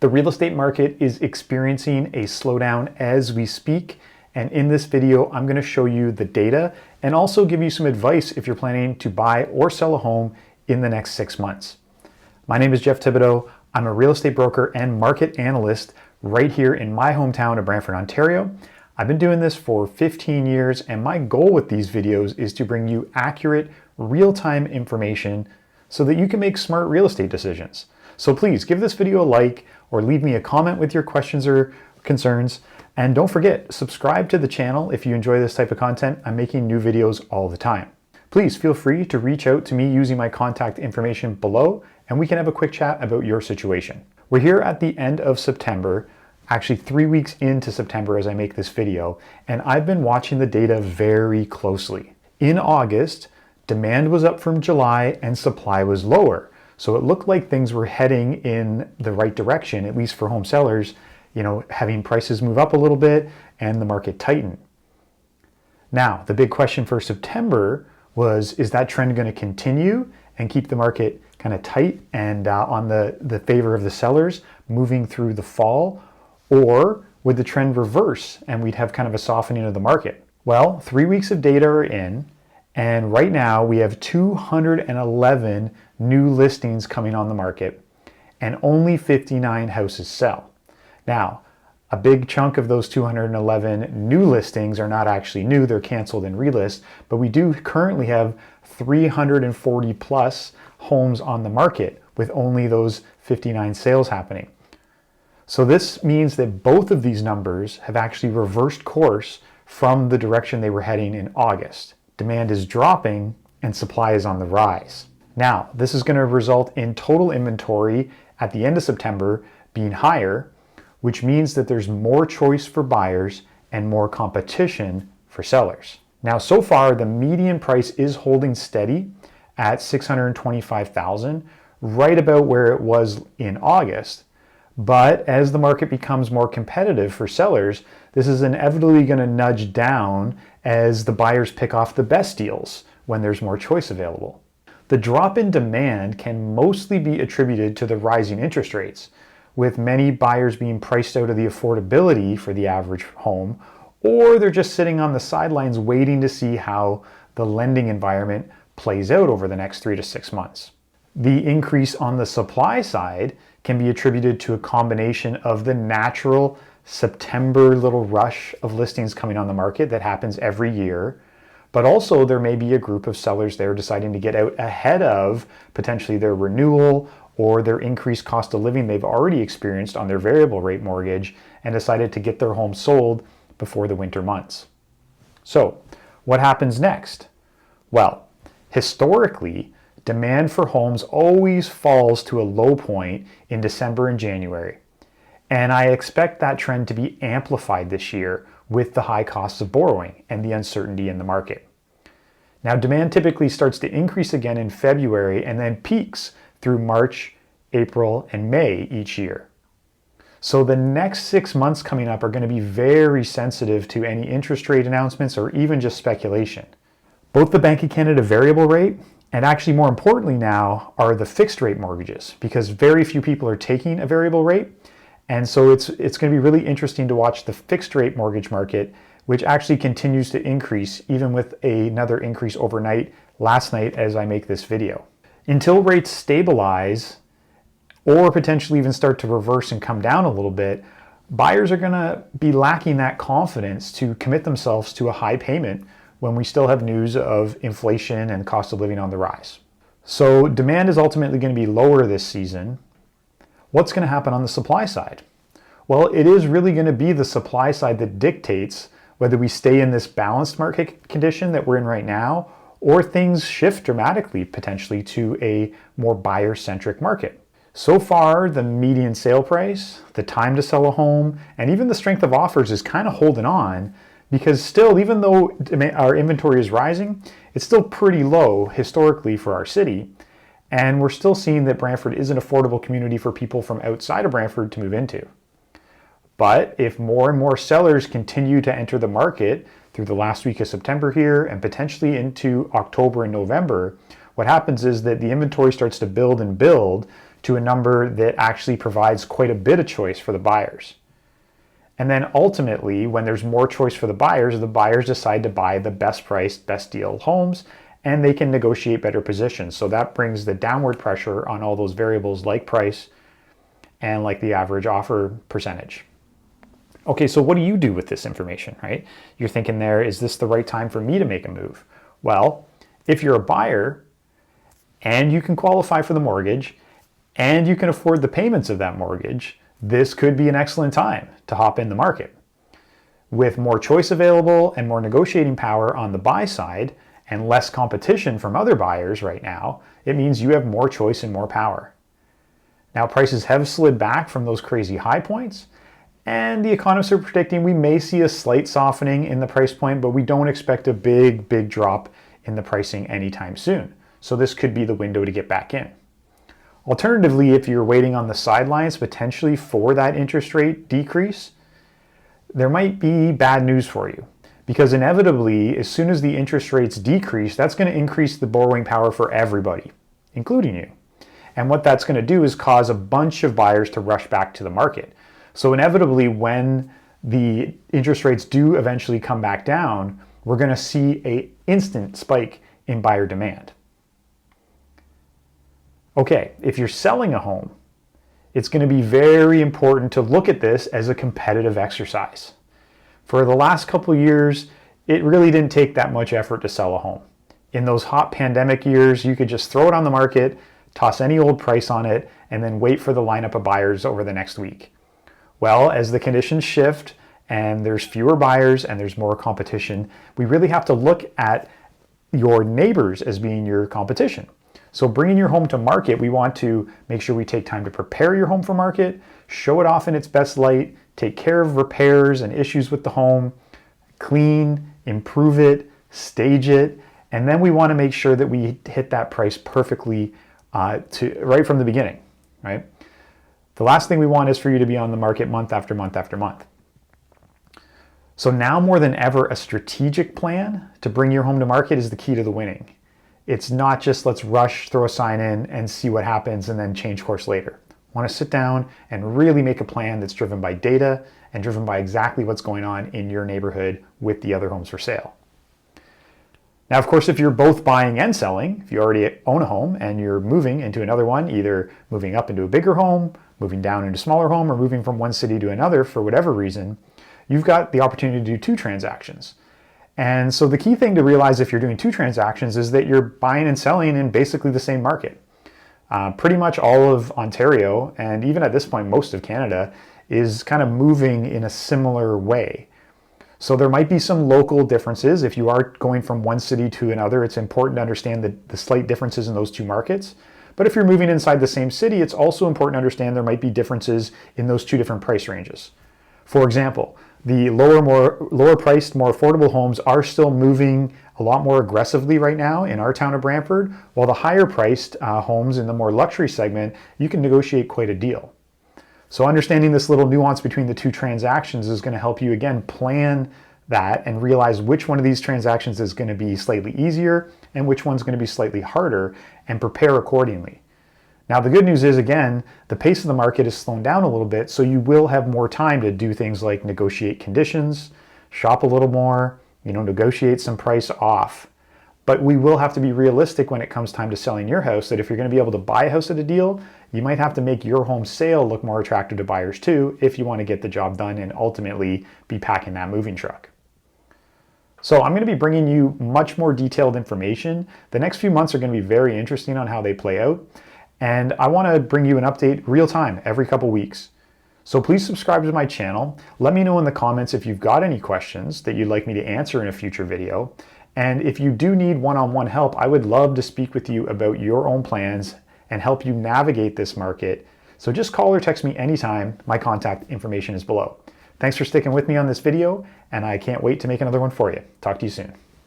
The real estate market is experiencing a slowdown as we speak, and in this video I'm going to show you the data and also give you some advice if you're planning to buy or sell a home in the next 6 months. My name is Jeff Thibodeau. I'm a real estate broker and market analyst right here in my hometown of Brantford, Ontario. I've been doing this for 15 years, and my goal with these videos is to bring you accurate, real-time information so that you can make smart real estate decisions. So please give this video a like or leave me a comment with your questions or concerns. And don't forget, subscribe to the channel if you enjoy this type of content. I'm making new videos all the time. Please feel free to reach out to me using my contact information below, and we can have a quick chat about your situation. We're here at the end of September, actually 3 weeks into September as I make this video, and I've been watching the data very closely. In August, demand was up from July and supply was lower. So it looked like things were heading in the right direction, at least for home sellers, having prices move up a little bit and the market tighten. Now, the big question for September was, is that trend going to continue and keep the market kind of tight and on the favor of the sellers moving through the fall? Or would the trend reverse and we'd have kind of a softening of the market? Well, 3 weeks of data are in, and right now we have 211 new listings coming on the market and only 59 houses sell. Now, a big chunk of those 211 new listings are not actually new, they're canceled and relist, but we do currently have 340 plus homes on the market with only those 59 sales happening. So this means that both of these numbers have actually reversed course from the direction they were heading in August. Demand is dropping and supply is on the rise. Now, this is going to result in total inventory at the end of September being higher, which means that there's more choice for buyers and more competition for sellers. Now, so far, the median price is holding steady at $625,000, right about where it was in August. But as the market becomes more competitive for sellers, this is inevitably going to nudge down as the buyers pick off the best deals when there's more choice available. The drop in demand can mostly be attributed to the rising interest rates, with many buyers being priced out of the affordability for the average home, or they're just sitting on the sidelines waiting to see how the lending environment plays out over the next 3 to 6 months. The increase on the supply side can be attributed to a combination of the natural September little rush of listings coming on the market that happens every year, but also there may be a group of sellers there deciding to get out ahead of potentially their renewal or their increased cost of living they've already experienced on their variable rate mortgage and decided to get their home sold before the winter months. So what happens next? Well, historically, demand for homes always falls to a low point in December and January. And I expect that trend to be amplified this year with the high costs of borrowing and the uncertainty in the market. Now, demand typically starts to increase again in February and then peaks through March, April, and May each year. So the next 6 months coming up are going to be very sensitive to any interest rate announcements or even just speculation. Both the Bank of Canada variable rate and actually more importantly now are the fixed rate mortgages, because very few people are taking a variable rate. And so it's going to be really interesting to watch the fixed rate mortgage market, which actually continues to increase even with another increase overnight last night as I make this video. Until rates stabilize or potentially even start to reverse and come down a little bit, buyers are going to be lacking that confidence to commit themselves to a high payment when we still have news of inflation and cost of living on the rise. So demand is ultimately going to be lower this season. What's going to happen on the supply side? Well, it is really going to be the supply side that dictates whether we stay in this balanced market condition that we're in right now, or things shift dramatically potentially to a more buyer-centric market. So far, the median sale price, the time to sell a home, and even the strength of offers is kind of holding on, because still, even though our inventory is rising, it's still pretty low historically for our city. And we're still seeing that Brantford is an affordable community for people from outside of Brantford to move into. But if more and more sellers continue to enter the market through the last week of September here and potentially into October and November, what happens is that the inventory starts to build and build to a number that actually provides quite a bit of choice for the buyers. And then ultimately, when there's more choice for the buyers decide to buy the best priced, best deal homes, and they can negotiate better positions. So that brings the downward pressure on all those variables like price and like the average offer percentage. Okay, so what do you do with this information, right? You're thinking there, is this the right time for me to make a move? Well, if you're a buyer and you can qualify for the mortgage and you can afford the payments of that mortgage, this could be an excellent time to hop in the market. With more choice available and more negotiating power on the buy side and less competition from other buyers right now, it means you have more choice and more power. Now, prices have slid back from those crazy high points, and the economists are predicting we may see a slight softening in the price point, but we don't expect a big drop in the pricing anytime soon. So this could be the window to get back in. Alternatively, if you're waiting on the sidelines potentially for that interest rate decrease, there might be bad news for you. Because inevitably, as soon as the interest rates decrease, that's going to increase the borrowing power for everybody, including you. And what that's going to do is cause a bunch of buyers to rush back to the market. So inevitably, when the interest rates do eventually come back down, we're going to see an instant spike in buyer demand. Okay, if you're selling a home, it's going to be very important to look at this as a competitive exercise. For the last couple of years, it really didn't take that much effort to sell a home. In those hot pandemic years, you could just throw it on the market, toss any old price on it, and then wait for the lineup of buyers over the next week. Well, as the conditions shift and there's fewer buyers and there's more competition, we really have to look at your neighbors as being your competition. So bringing your home to market, we want to make sure we take time to prepare your home for market, show it off in its best light, take care of repairs and issues with the home, clean, improve it, stage it, and then we want to make sure that we hit that price perfectly right from the beginning, right? The last thing we want is for you to be on the market month after month after month. So now more than ever, a strategic plan to bring your home to market is the key to the winning. It's not just let's rush, throw a sign in and see what happens and then change course later. Want to sit down and really make a plan that's driven by data and driven by exactly what's going on in your neighborhood with the other homes for sale. Now, of course, if you're both buying and selling, if you already own a home and you're moving into another one, either moving up into a bigger home, moving down into a smaller home, or moving from one city to another for whatever reason, you've got the opportunity to do 2 transactions. And so the key thing to realize if you're doing 2 transactions is that you're buying and selling in basically the same market. Pretty much all of Ontario, and even at this point, most of Canada, is kind of moving in a similar way. So there might be some local differences. If you are going from one city to another, it's important to understand the slight differences in those 2 markets. But if you're moving inside the same city, it's also important to understand there might be differences in those 2 different price ranges. For example, the lower priced, more affordable homes are still moving a lot more aggressively right now in our town of Brantford, while the higher priced homes in the more luxury segment, you can negotiate quite a deal. So understanding this little nuance between the 2 transactions is going to help you, again, plan that and realize which one of these transactions is going to be slightly easier and which one's going to be slightly harder, and prepare accordingly. Now, the good news is, again, the pace of the market is slowing down a little bit, so you will have more time to do things like negotiate conditions, shop a little more, negotiate some price off. But we will have to be realistic when it comes time to selling your house, that if you're going to be able to buy a house at a deal, you might have to make your home sale look more attractive to buyers too, if you want to get the job done and ultimately be packing that moving truck. So I'm going to be bringing you much more detailed information. The next few months are going to be very interesting on how they play out. And I want to bring you an update real time every couple weeks. So please subscribe to my channel. Let me know in the comments if you've got any questions that you'd like me to answer in a future video. And if you do need one-on-one help, I would love to speak with you about your own plans and help you navigate this market. So just call or text me anytime. My contact information is below. Thanks for sticking with me on this video, and I can't wait to make another one for you. Talk to you soon.